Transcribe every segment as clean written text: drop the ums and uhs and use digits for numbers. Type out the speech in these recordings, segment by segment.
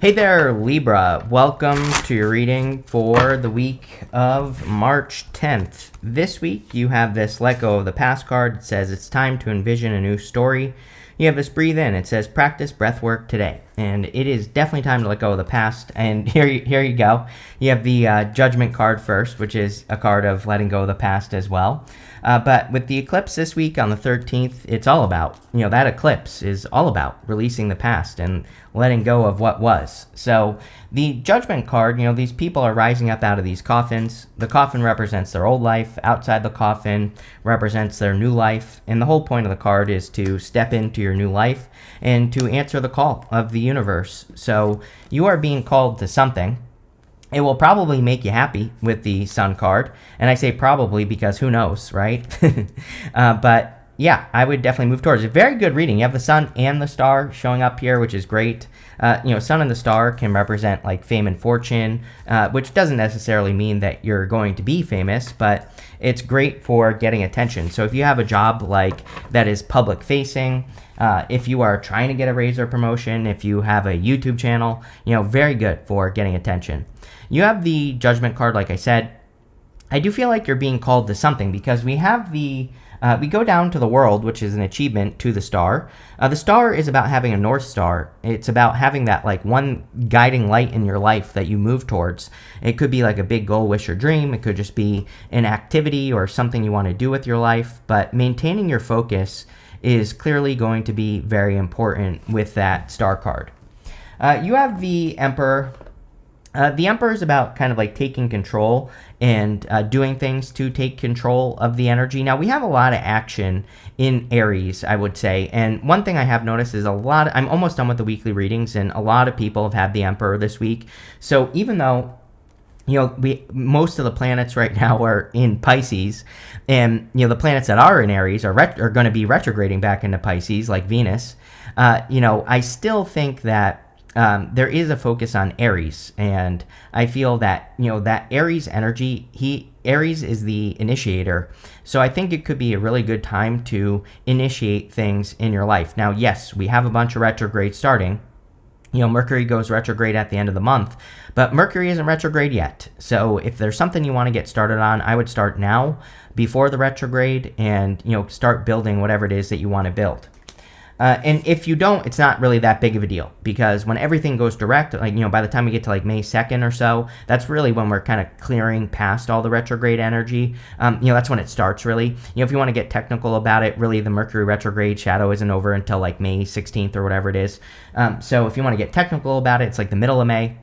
Hey there, Libra. Welcome to your reading for the week of March 10th. This week, you have this Let Go of the Past card. It says it's time to envision a new story. You have this Breathe In. It says practice breath work today. And it is definitely time to let go of the past. And here you go. You have the Judgment card first, which is a card of letting go of the past as well. But with the eclipse this week on the 13th, it's all about, that eclipse is all about releasing the past and letting go of what was. So the Judgment card, these people are rising up out of these coffins. The coffin represents their old life. Outside the coffin represents their new life. And the whole point of the card is to step into your new life and to answer the call of the universe. So you are being called to something. It will probably make you happy with the Sun card. And I say probably because who knows, right? But yeah, I would definitely move towards it. Very good reading. You have the Sun and the Star showing up here, which is great. Sun and the Star can represent like fame and fortune, which doesn't necessarily mean that you're going to be famous, but it's great for getting attention. So if you have a job like that is public facing, if you are trying to get a raise or promotion, if you have a YouTube channel, very good for getting attention. You have the Judgment card, like I said. I do feel like you're being called to something because we have we go down to the world, which is an achievement to the star. The star is about having a North Star. It's about having that like one guiding light in your life that you move towards. It could be like a big goal, wish, or dream. It could just be an activity or something you want to do with your life. But maintaining your focus is clearly going to be very important with that star card. You have the Emperor. The Emperor is about kind of like taking control and doing things to take control of the energy. Now, we have a lot of action in Aries, I would say. And one thing I have noticed is I'm almost done with the weekly readings, and a lot of people have had the Emperor this week. So even though most of the planets right now are in Pisces, and the planets that are in Aries are going to be retrograding back into Pisces, like Venus. I still think that there is a focus on Aries, and I feel that that Aries energy. Aries is the initiator, so I think it could be a really good time to initiate things in your life. Now, yes, we have a bunch of retrogrades starting. Mercury goes retrograde at the end of the month, but Mercury isn't retrograde yet. So if there's something you want to get started on, I would start now before the retrograde and, start building whatever it is that you want to build. And if you don't, it's not really that big of a deal because when everything goes direct, by the time we get to like May 2nd or so, that's really when we're kind of clearing past all the retrograde energy. That's when it starts really. If you want to get technical about it, really the Mercury retrograde shadow isn't over until like May 16th or whatever it is. So if you want to get technical about it, it's like the middle of May.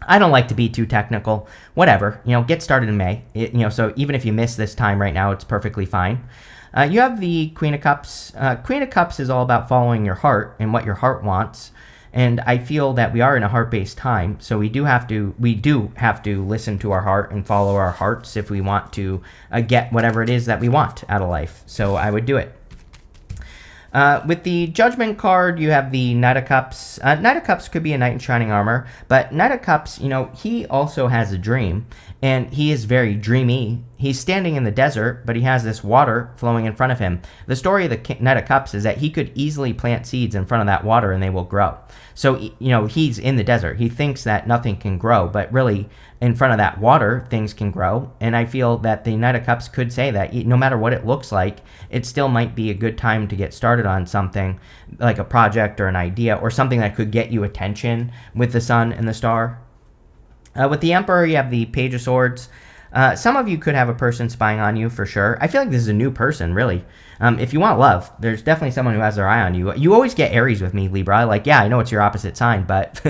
I don't like to be too technical. Whatever, get started in May. So even if you miss this time right now, it's perfectly fine. You have the Queen of Cups. Queen of Cups is all about following your heart and what your heart wants. And I feel that we are in a heart-based time, so we do have to listen to our heart and follow our hearts if we want to get whatever it is that we want out of life. So I would do it. With the Judgment card, you have the Knight of Cups. Knight of Cups could be a knight in shining armor, but Knight of Cups, he also has a dream, and he is very dreamy. He's standing in the desert, but he has this water flowing in front of him. The story of the Knight of Cups is that he could easily plant seeds in front of that water and they will grow. So, he's in the desert. He thinks that nothing can grow, but really in front of that water, things can grow. And I feel that the Knight of Cups could say that no matter what it looks like, it still might be a good time to get started on something like a project or an idea or something that could get you attention with the Sun and the Star. With the Emperor, you have the Page of Swords. Some of you could have a person spying on you for sure. I feel like this is a new person, really. If you want love, there's definitely someone who has their eye on you. You always get Aries with me, Libra. I know it's your opposite sign, but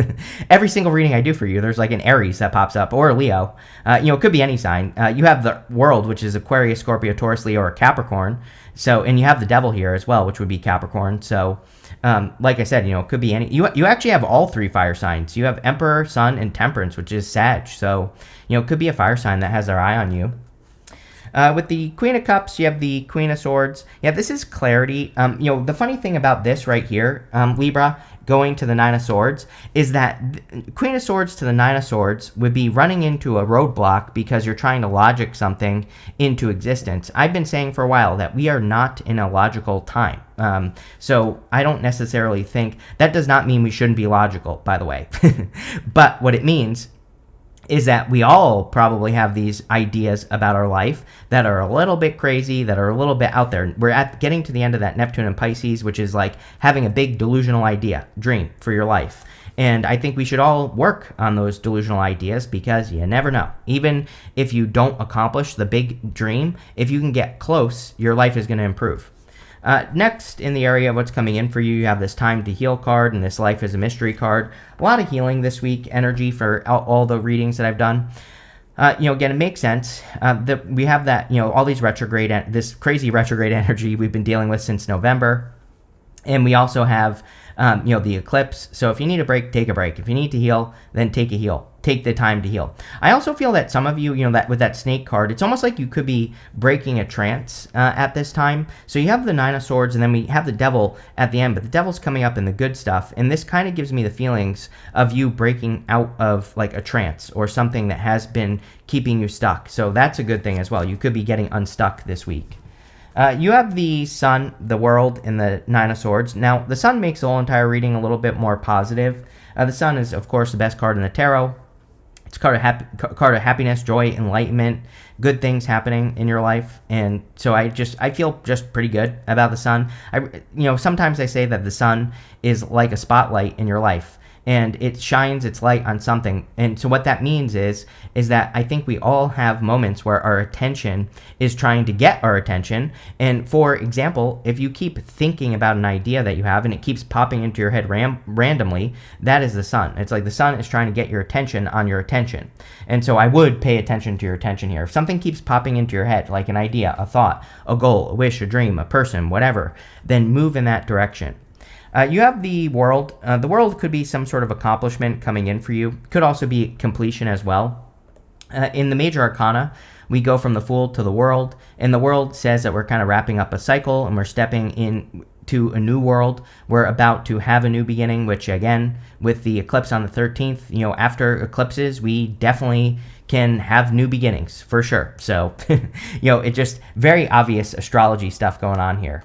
every single reading I do for you, there's like an Aries that pops up, or a Leo. It could be any sign. You have the World, which is Aquarius, Scorpio, Taurus, Leo, or Capricorn. So, and you have the Devil here as well, which would be Capricorn. So, like I said, it could be any. You actually have all three fire signs. You have Emperor, Sun, and Temperance, which is Sag. So, it could be a fire sign that has their eye on you. With the Queen of Cups, you have the Queen of Swords. Yeah, this is clarity. The funny thing about this right here, Libra, going to the Nine of Swords is that Queen of Swords to the Nine of Swords would be running into a roadblock because you're trying to logic something into existence. I've been saying for a while that we are not in a logical time. So I don't necessarily think that does not mean we shouldn't be logical, by the way. But what it means is that we all probably have these ideas about our life that are a little bit crazy, that are a little bit out there. We're getting to the end of that Neptune and Pisces, which is like having a big delusional idea, dream for your life. And I think we should all work on those delusional ideas because you never know. Even if you don't accomplish the big dream, if you can get close, your life is going to improve. Next, in the area of what's coming in for you, you have this Time to Heal card and this Life is a Mystery card. A lot of healing this week, energy for all the readings that I've done. Again, it makes sense that we have that, all these this crazy retrograde energy we've been dealing with since November. And we also have, the eclipse. So if you need a break, take a break. If you need to heal, then take a heal. Take the time to heal. I also feel that some of you, that with that snake card, it's almost like you could be breaking a trance at this time. So you have the Nine of Swords, and then we have the Devil at the end, but the Devil's coming up in the good stuff. And this kind of gives me the feelings of you breaking out of like a trance or something that has been keeping you stuck. So that's a good thing as well. You could be getting unstuck this week. You have the Sun, the World, and the Nine of Swords. Now, the Sun makes the whole entire reading a little bit more positive. The Sun is, of course, the best card in the tarot. It's a card of happiness, joy, enlightenment, good things happening in your life. And so I feel just pretty good about the Sun. Sometimes I say that the Sun is like a spotlight in your life, and it shines its light on something. And so what that means is that I think we all have moments where our attention is trying to get our attention. And for example, if you keep thinking about an idea that you have and it keeps popping into your head randomly, that is the Sun. It's like the Sun is trying to get your attention on your attention. And so I would pay attention to your attention here. If something keeps popping into your head, like an idea, a thought, a goal, a wish, a dream, a person, whatever, then move in that direction. You have the World. The World could be some sort of accomplishment coming in for you. Could also be completion as well. In the Major Arcana, we go from the Fool to the World, and the World says that we're kind of wrapping up a cycle and we're stepping into a new world. We're about to have a new beginning, which again, with the eclipse on the 13th, after eclipses, we definitely can have new beginnings for sure. So, it's just very obvious astrology stuff going on here.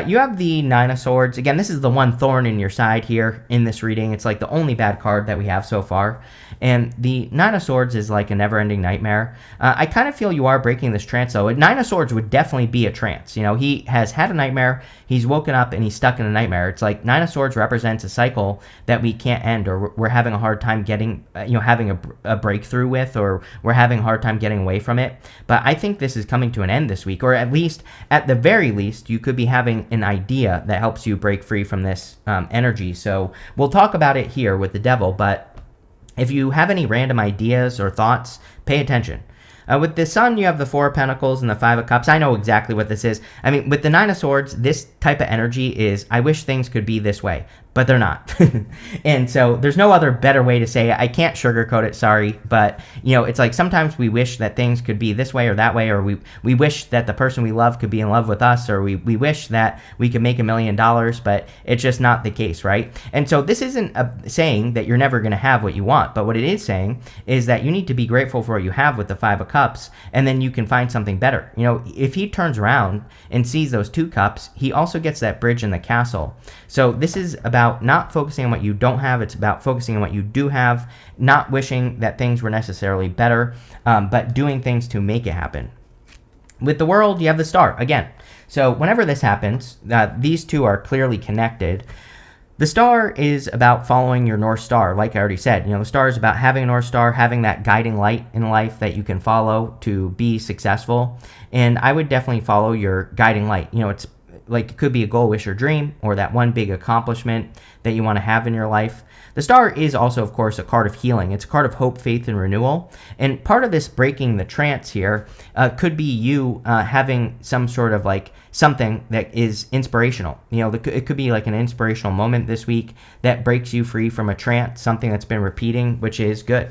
You have the Nine of Swords. Again, this is the one thorn in your side here in this reading. It's like the only bad card that we have so far. And the Nine of Swords is like a never-ending nightmare. I kind of feel you are breaking this trance, though. Nine of Swords would definitely be a trance. He has had a nightmare, he's woken up, and he's stuck in a nightmare. It's like Nine of Swords represents a cycle that we can't end, or we're having a hard time getting, having a breakthrough with, or we're having a hard time getting away from it. But I think this is coming to an end this week, or at the very least, you could be having an idea that helps you break free from this energy. So we'll talk about it here with the Devil, but if you have any random ideas or thoughts, pay attention. With the Sun, you have the Four of Pentacles and the Five of Cups. I know exactly what this is. I mean, with the Nine of Swords, this type of energy is, I wish things could be this way, but they're not. And so there's no other better way to say it. I can't sugarcoat it, sorry, but it's like sometimes we wish that things could be this way or that way, or we wish that the person we love could be in love with us, or we wish that we could make $1 million, but it's just not the case, right? And so this isn't saying that you're never going to have what you want, but what it is saying is that you need to be grateful for what you have with the Five of Cups, and then you can find something better. If he turns around and sees those two cups, he also gets that bridge in the castle. So this is about not focusing on what you don't have. It's about focusing on what you do have, not wishing that things were necessarily better, but doing things to make it happen. With the World, you have the Star again. So whenever this happens, these two are clearly connected. The Star is about following your North Star, like I already said. The Star is about having a North Star, having that guiding light in life that you can follow to be successful. And I would definitely follow your guiding light. It's like it could be a goal, wish, or dream, or that one big accomplishment that you want to have in your life. The Star is also, of course, a card of healing. It's a card of hope, faith, and renewal. And part of this breaking the trance here could be you having some sort of like something that is inspirational. It could be like an inspirational moment this week that breaks you free from a trance, something that's been repeating, which is good.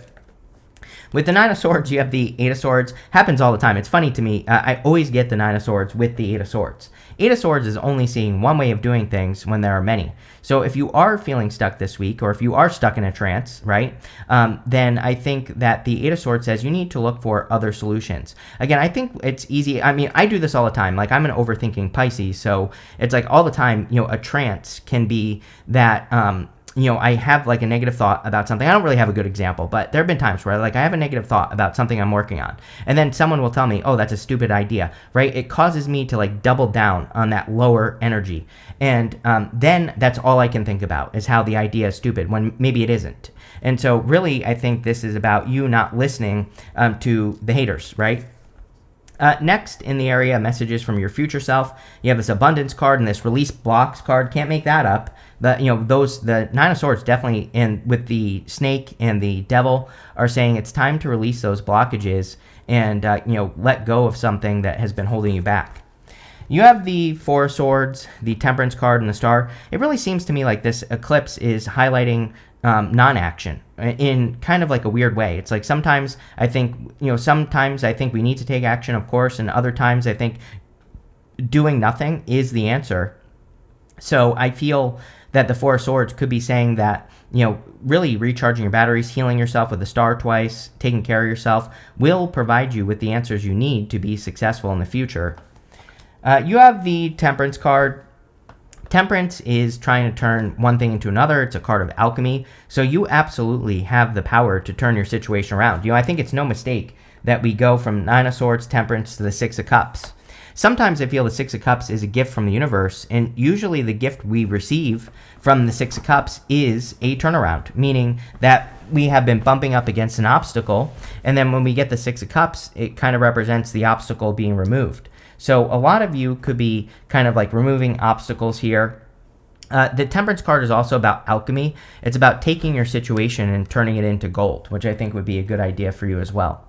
With the Nine of Swords, you have the Eight of Swords. Happens all the time. It's funny to me. I always get the Nine of Swords with the Eight of Swords. Eight of Swords is only seeing one way of doing things when there are many. So if you are feeling stuck this week, or if you are stuck in a trance, right, then I think that the Eight of Swords says you need to look for other solutions. Again, I think it's easy. I mean, I do this all the time. Like, I'm an overthinking Pisces, so it's like all the time, a trance can be that, I have like a negative thought about something. I don't really have a good example, but there have been times where like I have a negative thought about something I'm working on. And then someone will tell me, oh, that's a stupid idea, right? It causes me to like double down on that lower energy. And then that's all I can think about is how the idea is stupid when maybe it isn't. And so really, I think this is about you not listening to the haters, right? Next in the area, messages from your future self. You have this abundance card and this release blocks card. Can't make that up. The Nine of Swords definitely, and with the snake and the devil, are saying it's time to release those blockages and let go of something that has been holding you back. You have the Four of Swords, the Temperance card, and the Star. It really seems to me like this eclipse is highlighting non-action in kind of like a weird way. It's like sometimes I think we need to take action, of course, and other times I think doing nothing is the answer. So I feel that the Four of Swords could be saying that, really recharging your batteries, healing yourself with the Star twice, taking care of yourself will provide you with the answers you need to be successful in the future. You have the Temperance card. Temperance is trying to turn one thing into another. It's a card of alchemy. So you absolutely have the power to turn your situation around. I think it's no mistake that we go from Nine of Swords, Temperance, to the Six of Cups. Sometimes I feel the Six of Cups is a gift from the universe, and usually the gift we receive from the Six of Cups is a turnaround, meaning that we have been bumping up against an obstacle, and then when we get the Six of Cups, it kind of represents the obstacle being removed. So a lot of you could be kind of like removing obstacles here. The Temperance card is also about alchemy. It's about taking your situation and turning it into gold, which I think would be a good idea for you as well.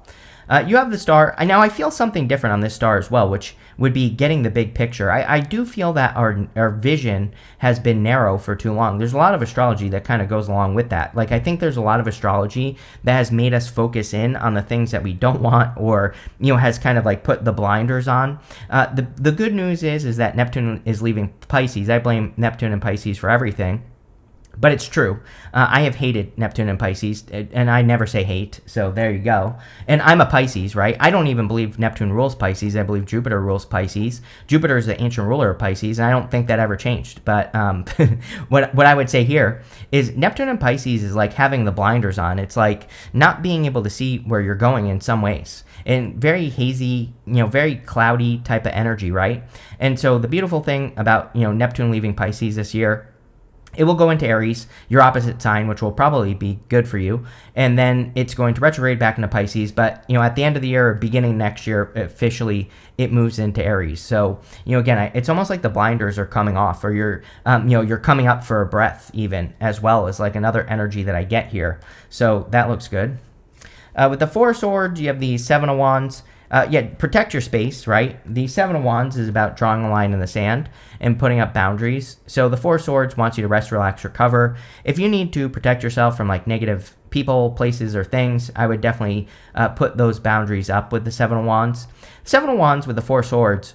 You have the Star. Now, I feel something different on this Star as well, which would be getting the big picture. I do feel that our vision has been narrow for too long. There's a lot of astrology that kind of goes along with that. Like, I think there's a lot of astrology that has made us focus in on the things that we don't want, or, has kind of like put the blinders on. The good news is that Neptune is leaving Pisces. I blame Neptune and Pisces for everything. But it's true. I have hated Neptune and Pisces, and I never say hate, so there you go. And I'm a Pisces, right? I don't even believe Neptune rules Pisces. I believe Jupiter rules Pisces. Jupiter is the ancient ruler of Pisces, and I don't think that ever changed. But what I would say here is Neptune and Pisces is like having the blinders on. It's like not being able to see where you're going in some ways. And very hazy, very cloudy type of energy, right? And so the beautiful thing about, Neptune leaving Pisces this year, it will go into Aries, your opposite sign, which will probably be good for you. And then it's going to retrograde back into Pisces. But, at the end of the year, or beginning next year, officially, it moves into Aries. So, again, it's almost like the blinders are coming off, or you're coming up for a breath even, as well as like another energy that I get here. So that looks good. With the Four of Swords, you have the Seven of Wands. Protect your space, right? The Seven of Wands is about drawing a line in the sand and putting up boundaries. So the Four of Swords wants you to rest, relax, recover. If you need to protect yourself from like negative people, places, or things, I would definitely put those boundaries up with the Seven of Wands. Seven of Wands with the Four of Swords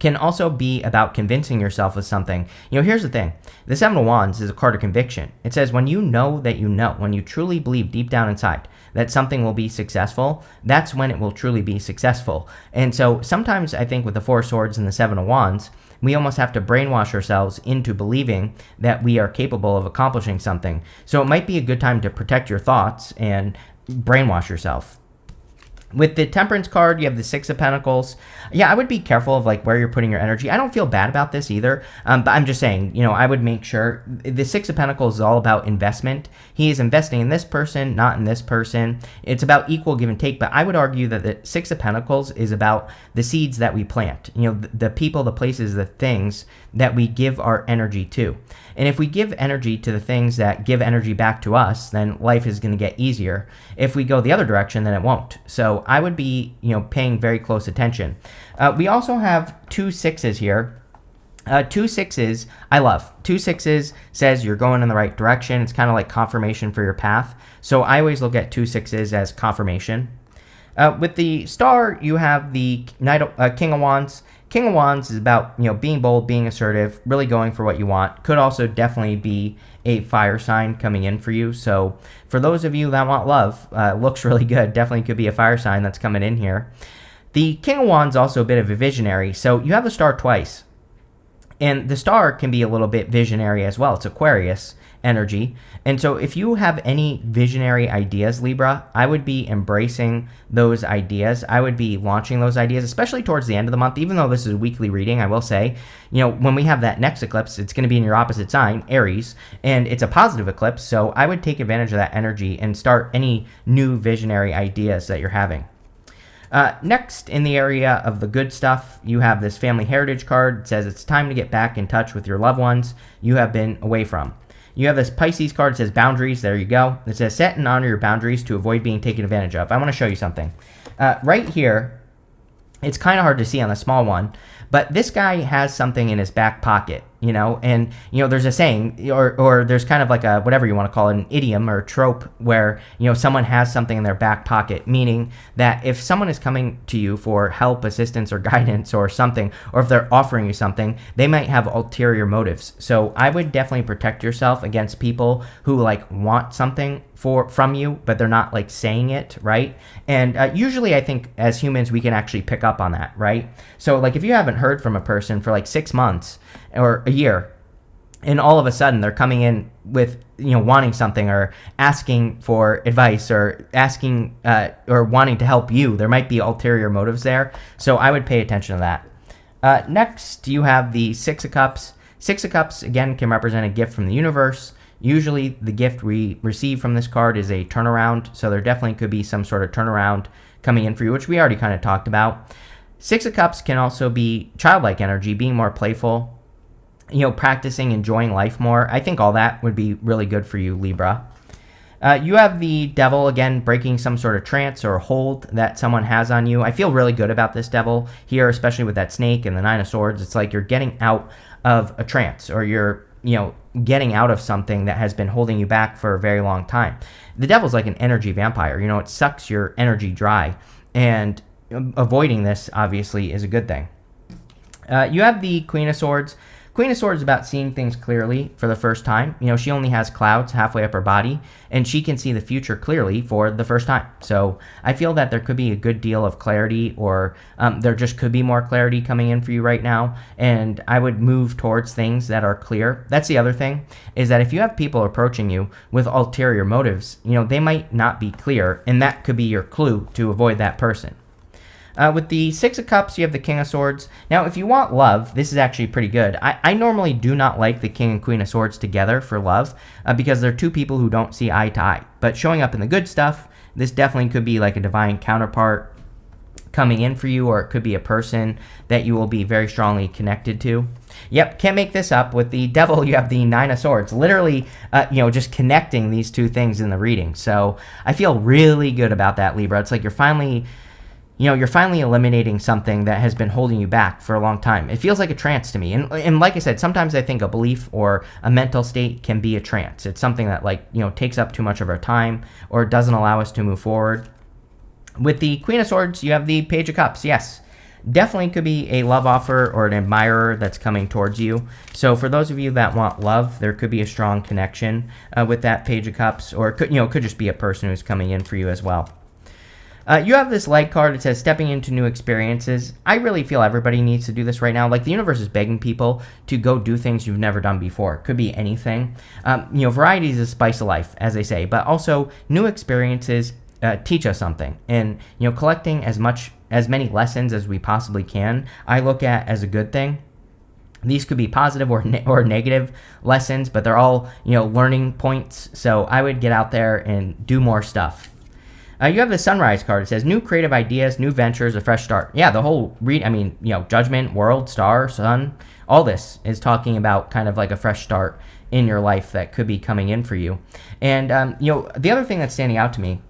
can also be about convincing yourself of something. Here's the thing. The Seven of Wands is a card of conviction. It says when you know that you know, when you truly believe deep down inside that something will be successful, that's when it will truly be successful. And so sometimes I think with the Four of Swords and the Seven of Wands, we almost have to brainwash ourselves into believing that we are capable of accomplishing something. So it might be a good time to protect your thoughts and brainwash yourself. With the Temperance card, you have the Six of Pentacles. Yeah, I would be careful of like where you're putting your energy. I don't feel bad about this either, but I'm just saying, I would make sure. The Six of Pentacles is all about investment. He is investing in this person, not in this person. It's about equal give and take, but I would argue that the Six of Pentacles is about the seeds that we plant. The people, the places, the things that we give our energy to. And if we give energy to the things that give energy back to us, then life is going to get easier. If we go the other direction, then it won't. So I would be, paying very close attention. We also have two sixes here. Two sixes, I love. Two sixes says you're going in the right direction. It's kind of like confirmation for your path. So I always look at two sixes as confirmation. With the star, you have the King of Wands. King of Wands is about being bold, being assertive, really going for what you want. Could also definitely be a fire sign coming in for you. So for those of you that want love, looks really good. Definitely could be a fire sign that's coming in here. The King of Wands also a bit of a visionary. So you have the star twice. And the star can be a little bit visionary as well. It's Aquarius energy. And so if you have any visionary ideas, Libra, I would be embracing those ideas. I would be launching those ideas, especially towards the end of the month. Even though this is a weekly reading, I will say, when we have that next eclipse, it's going to be in your opposite sign, Aries, and it's a positive eclipse. So I would take advantage of that energy and start any new visionary ideas that you're having. Next, in the area of the good stuff, you have this family heritage card. It says it's time to get back in touch with your loved ones you have been away from. You have this Pisces card. It says boundaries. There you go. It says set and honor your boundaries to avoid being taken advantage of. I want to show you something. Right here, it's kind of hard to see on the small one, but this guy has something in his back pocket, and there's a saying, or there's kind of like a, whatever you want to call it, an idiom or a trope where someone has something in their back pocket, meaning that if someone is coming to you for help, assistance, or guidance or something, or if they're offering you something, they might have ulterior motives. So I would definitely protect yourself against people who want something from you, but they're not saying it, right? And usually I think as humans we can actually pick up on that, right? So if you haven't heard from a person for 6 months or a year, and all of a sudden they're coming in with wanting something or asking for advice or asking or wanting to help you, there might be ulterior motives there. So I would pay attention to that. Next, you have the Six of Cups. Six of Cups again can represent a gift from the universe. Usually the gift we receive from this card is a turnaround, so there definitely could be some sort of turnaround coming in for you, which we already kind of talked about. Six of Cups can also be childlike energy, being more playful, practicing, enjoying life more. I think all that would be really good for you, Libra. You have the Devil, again, breaking some sort of trance or hold that someone has on you. I feel really good about this Devil here, especially with that snake and the Nine of Swords. It's like you're getting out of a trance, or you're getting out of something that has been holding you back for a very long time. The Devil's like an energy vampire. It sucks your energy dry, and avoiding this obviously is a good thing. You have the Queen of Swords. Queen of Swords is about seeing things clearly for the first time. She only has clouds halfway up her body, and she can see the future clearly for the first time. So I feel that there could be a good deal of clarity, or there just could be more clarity coming in for you right now, and I would move towards things that are clear. That's the other thing, is that if you have people approaching you with ulterior motives, they might not be clear, and that could be your clue to avoid that person. With the Six of Cups, you have the King of Swords. Now, if you want love, this is actually pretty good. I normally do not like the King and Queen of Swords together for love because they're two people who don't see eye to eye. But showing up in the good stuff, this definitely could be like a divine counterpart coming in for you, or it could be a person that you will be very strongly connected to. Yep, can't make this up. With the Devil, you have the Nine of Swords. Literally, just connecting these two things in the reading. So I feel really good about that, Libra. It's like you're finally eliminating something that has been holding you back for a long time. It feels like a trance to me. And like I said, sometimes I think a belief or a mental state can be a trance. It's something that takes up too much of our time or doesn't allow us to move forward. With the Queen of Swords, you have the Page of Cups. Yes, definitely could be a love offer or an admirer that's coming towards you. So for those of you that want love, there could be a strong connection with that Page of Cups, or it could just be a person who's coming in for you as well. You have this light card that says stepping into new experiences. I really feel everybody needs to do this right now. The universe is begging people to go do things you've never done before. Could be anything. Variety is the spice of life, as they say, but also new experiences teach us something. And, collecting as many lessons as we possibly can, I look at as a good thing. These could be positive or negative lessons, but they're all, learning points. So I would get out there and do more stuff. You have the Sunrise card. It says new creative ideas, new ventures, a fresh start. Yeah, the whole Judgment, World, Star, Sun, all this is talking about kind of like a fresh start in your life that could be coming in for you. And, the other thing that's standing out to me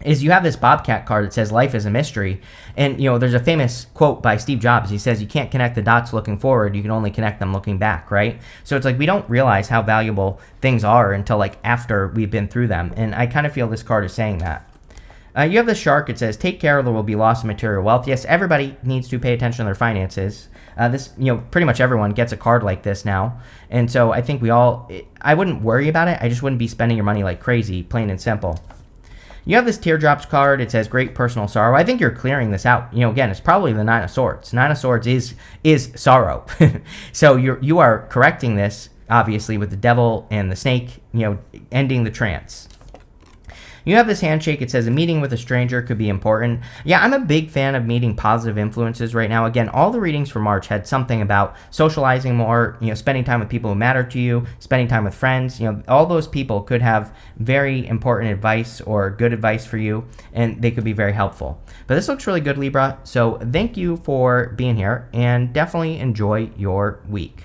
is you have this Bobcat card that says life is a mystery. And, there's a famous quote by Steve Jobs. He says, you can't connect the dots looking forward. You can only connect them looking back, right? So it's like we don't realize how valuable things are until like after we've been through them. And I kind of feel this card is saying that. You have the shark. It says, take care or there will be loss of material wealth. Yes, everybody needs to pay attention to their finances. Pretty much everyone gets a card like this now. And so I think I wouldn't worry about it. I just wouldn't be spending your money like crazy, plain and simple. You have this teardrops card. It says great personal sorrow. I think you're clearing this out. Again, it's probably the Nine of Swords. Nine of Swords is sorrow. So you are correcting this, obviously, with the devil and the snake, ending the trance. You have this handshake. It says a meeting with a stranger could be important. Yeah, I'm a big fan of meeting positive influences right now. Again, all the readings for March had something about socializing more, spending time with people who matter to you, spending time with friends. All those people could have very important advice or good advice for you, and they could be very helpful. But this looks really good, Libra. So thank you for being here, and definitely enjoy your week.